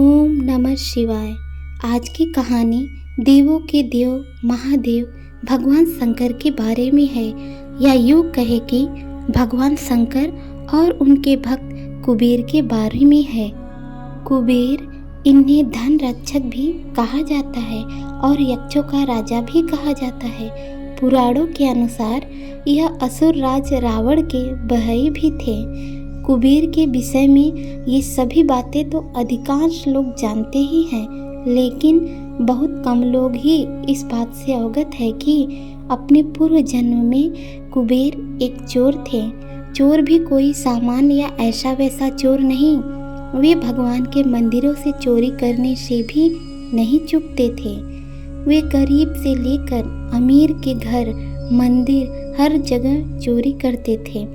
ओम नमः शिवाय। आज की कहानी देवों के देव महादेव भगवान शंकर के बारे में है, या यूँ कहे कि भगवान शंकर और उनके भक्त कुबेर के बारे में है। कुबेर, इन्हें धन रक्षक भी कहा जाता है और यक्षों का राजा भी कहा जाता है। पुराणों के अनुसार यह असुर राज रावण के भाई भी थे। कुबेर के विषय में ये सभी बातें तो अधिकांश लोग जानते ही हैं, लेकिन बहुत कम लोग ही इस बात से अवगत है कि अपने पूर्व जन्म में कुबेर एक चोर थे। चोर भी कोई सामान्य या ऐसा वैसा चोर नहीं, वे भगवान के मंदिरों से चोरी करने से भी नहीं चूकते थे। वे गरीब से लेकर अमीर के घर, मंदिर, हर जगह चोरी करते थे।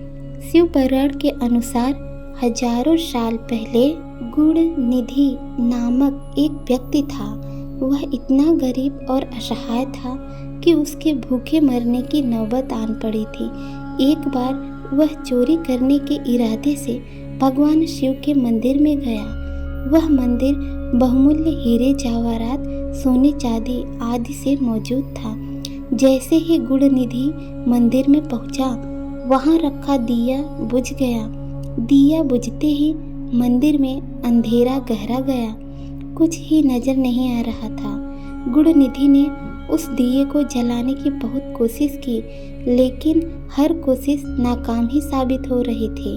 शिव पुराण के अनुसार हजारों साल पहले गुण निधि नामक एक व्यक्ति था। वह इतना गरीब और असहाय था कि उसके भूखे मरने की नौबत आन पड़ी थी। एक बार वह चोरी करने के इरादे से भगवान शिव के मंदिर में गया। वह मंदिर बहुमूल्य हीरे जवाहरात, सोने चांदी आदि से मौजूद था। जैसे ही गुण निधि मंदिर में पहुंचा, वहां रखा दिया बुझ गया। दिया बुझते ही मंदिर में अंधेरा गहरा गया। कुछ ही नजर नहीं आ रहा था। गुण निधि ने उस दिए को जलाने की बहुत कोशिश की, लेकिन हर कोशिश नाकाम ही साबित हो रही थी।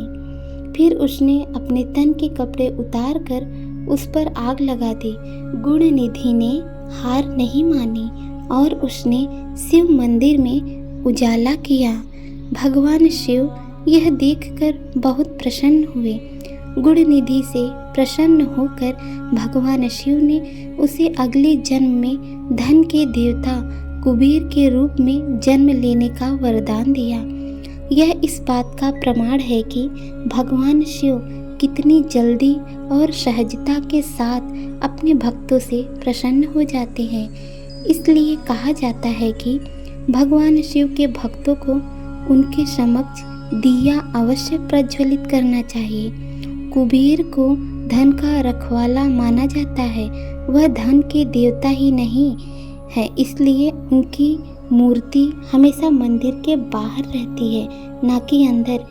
फिर उसने अपने तन के कपड़े उतार कर उस पर आग लगा दी। गुण निधि ने हार नहीं मानी और उसने शिव मंदिर में उजाला किया। भगवान शिव यह देखकर बहुत प्रसन्न हुए। गुण निधि से प्रसन्न होकर भगवान शिव ने उसे अगले जन्म में धन के देवता कुबेर के रूप में जन्म लेने का वरदान दिया। यह इस बात का प्रमाण है कि भगवान शिव कितनी जल्दी और सहजता के साथ अपने भक्तों से प्रसन्न हो जाते हैं। इसलिए कहा जाता है कि भगवान शिव के भक्तों को उनके समक्ष दिया अवश्य प्रज्वलित करना चाहिए। कुबेर को धन का रखवाला माना जाता है। वह धन के देवता ही नहीं है, इसलिए उनकी मूर्ति हमेशा मंदिर के बाहर रहती है, ना कि अंदर।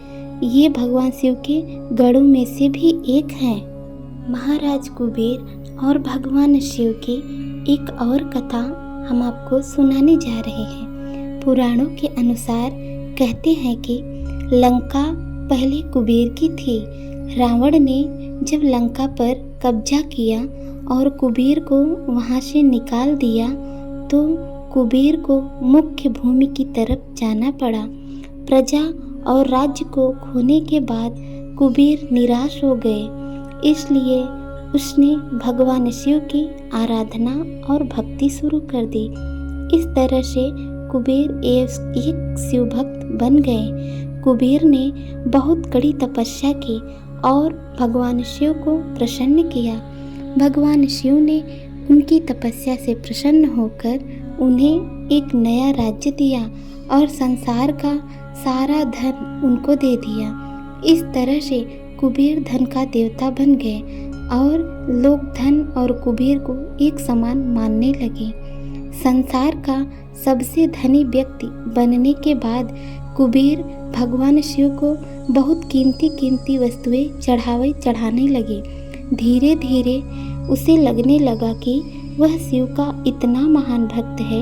ये भगवान शिव के गढ़ों में से भी एक हैं। महाराज कुबेर और भगवान शिव की एक और कथा हम आपको सुनाने जा रहे हैं। पुराणों के अनुसार कहते हैं कि लंका पहले कुबेर की थी। रावण ने जब लंका पर कब्जा किया और कुबेर को वहां से निकाल दिया, तो कुबेर को मुख्य भूमि की तरफ जाना पड़ा। प्रजा और राज्य को खोने के बाद कुबेर निराश हो गए, इसलिए उसने भगवान शिव की आराधना और भक्ति शुरू कर दी। इस तरह से कुबेर एक शिव भक्त बन गए। कुबेर ने बहुत कड़ी तपस्या की और भगवान शिव को प्रसन्न किया। भगवान शिव ने उनकी तपस्या से प्रसन्न होकर उन्हें एक नया राज्य दिया और संसार का सारा धन उनको दे दिया। इस तरह से कुबेर धन का देवता बन गए और लोग धन और कुबेर को एक समान मानने लगे। संसार का सबसे धनी व्यक्ति बनने के बाद कुबेर भगवान शिव को बहुत कीमती वस्तुएं चढ़ाने लगे। धीरे धीरे उसे लगने लगा कि वह शिव का इतना महान भक्त है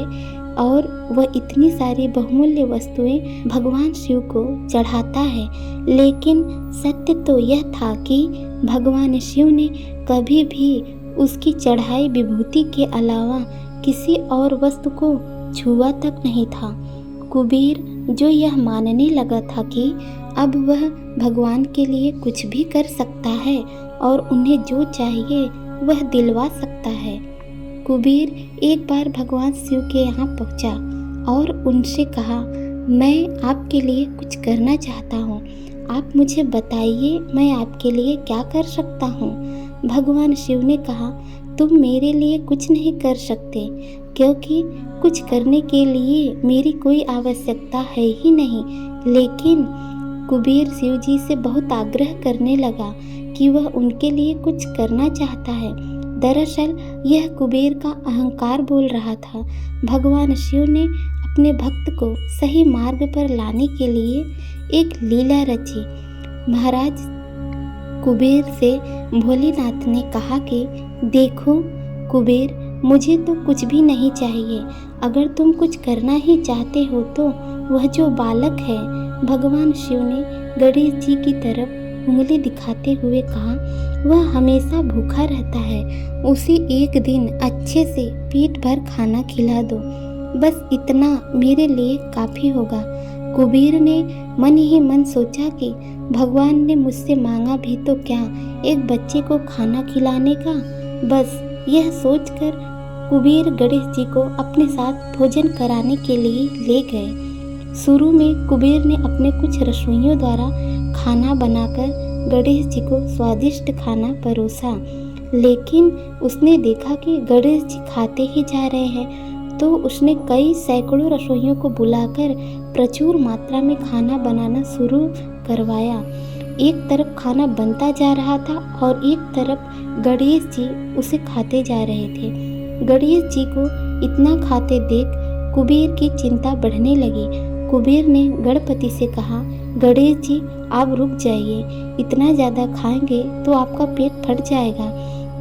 और वह इतनी सारी बहुमूल्य वस्तुएं भगवान शिव को चढ़ाता है। लेकिन सत्य तो यह था कि भगवान शिव ने कभी भी उसकी चढ़ाई विभूति के अलावा किसी और वस्तु को छुआ तक नहीं था। कुबेर जो यह मानने लगा था कि अब वह भगवान के लिए कुछ भी कर सकता है और उन्हें जो चाहिए वह दिलवा सकता है। कुबेर एक बार भगवान शिव के यहाँ पहुँचा और उनसे कहा, मैं आपके लिए कुछ करना चाहता हूँ, आप मुझे बताइए मैं आपके लिए क्या कर सकता हूँ। भगवान शिव ने कहा, तुम मेरे लिए कुछ नहीं कर सकते, क्योंकि कुछ करने के लिए मेरी कोई आवश्यकता है ही नहीं। लेकिन कुबेर शिव जी से बहुत आग्रह करने लगा कि वह उनके लिए कुछ करना चाहता है। दरअसल यह कुबेर का अहंकार बोल रहा था। भगवान शिव ने अपने भक्त को सही मार्ग पर लाने के लिए एक लीला रची। महाराज कुबेर से भोलेनाथ ने कहा कि देखो कुबेर, मुझे तो कुछ भी नहीं चाहिए। अगर तुम कुछ करना ही चाहते हो तो वह जो बालक है, भगवान शिव ने गणेश जी की तरफ उंगली दिखाते हुए कहा, वह हमेशा भूखा रहता है। उसे एक दिन अच्छे से पेट भर खाना खिला दो, बस इतना मेरे लिए काफ़ी होगा। कुबेर ने मन ही मन सोचा कि भगवान ने मुझसे मांगा भी तो क्या, एक बच्चे को खाना खिलाने का। बस यह सोचकर कुबेर गणेश जी को अपने साथ भोजन कराने के लिए ले गए। शुरू में कुबेर ने अपने कुछ रसोइयों द्वारा खाना बनाकर गणेश जी को स्वादिष्ट खाना परोसा, लेकिन उसने देखा कि गणेश जी खाते ही जा रहे हैं, तो उसने कई सैकड़ों रसोइयों को बुलाकर प्रचुर मात्रा में खाना बनाना शुरू करवाया। एक तरफ खाना बनता जा रहा था और एक तरफ गणेश जी उसे खाते जा रहे थे। गणेश जी को इतना खाते देख कुबेर की चिंता बढ़ने लगी। कुबेर ने गणपति से कहा, गणेश जी आप रुक जाइए, इतना ज़्यादा खाएंगे तो आपका पेट फट जाएगा।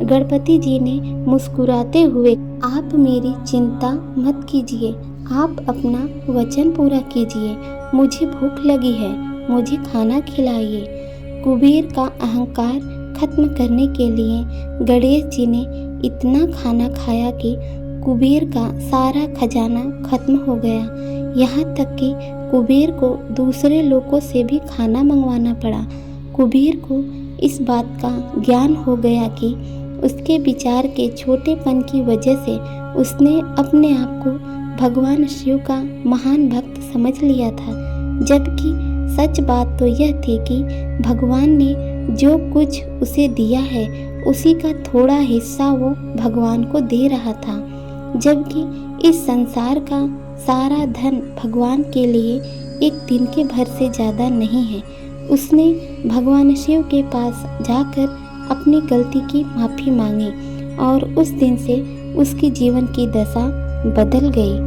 गणपति जी ने मुस्कुराते हुए, आप मेरी चिंता मत कीजिए, आप अपना वचन पूरा कीजिए, मुझे भूख लगी है, मुझे खाना खिलाइए। कुबेर का अहंकार खत्म करने के लिए गणेश जी ने इतना खाना खाया कि कुबेर का सारा खजाना खत्म हो गया। यहाँ तक कि कुबेर को दूसरे लोगों से भी खाना मंगवाना पड़ा। कुबेर को इस बात का ज्ञान हो गया कि उसके विचार के छोटेपन की वजह से उसने अपने आप को भगवान शिव का महान भक्त समझ लिया था, जबकि सच बात तो यह थी कि भगवान ने जो कुछ उसे दिया है उसी का थोड़ा हिस्सा वो भगवान को दे रहा था, जबकि इस संसार का सारा धन भगवान के लिए एक दिन के भर से ज़्यादा नहीं है। उसने भगवान शिव के पास जाकर अपनी गलती की माफ़ी मांगी और उस दिन से उसकी जीवन की दशा बदल गई।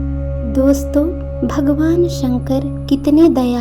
दोस्तों, भगवान शंकर कितने दयालु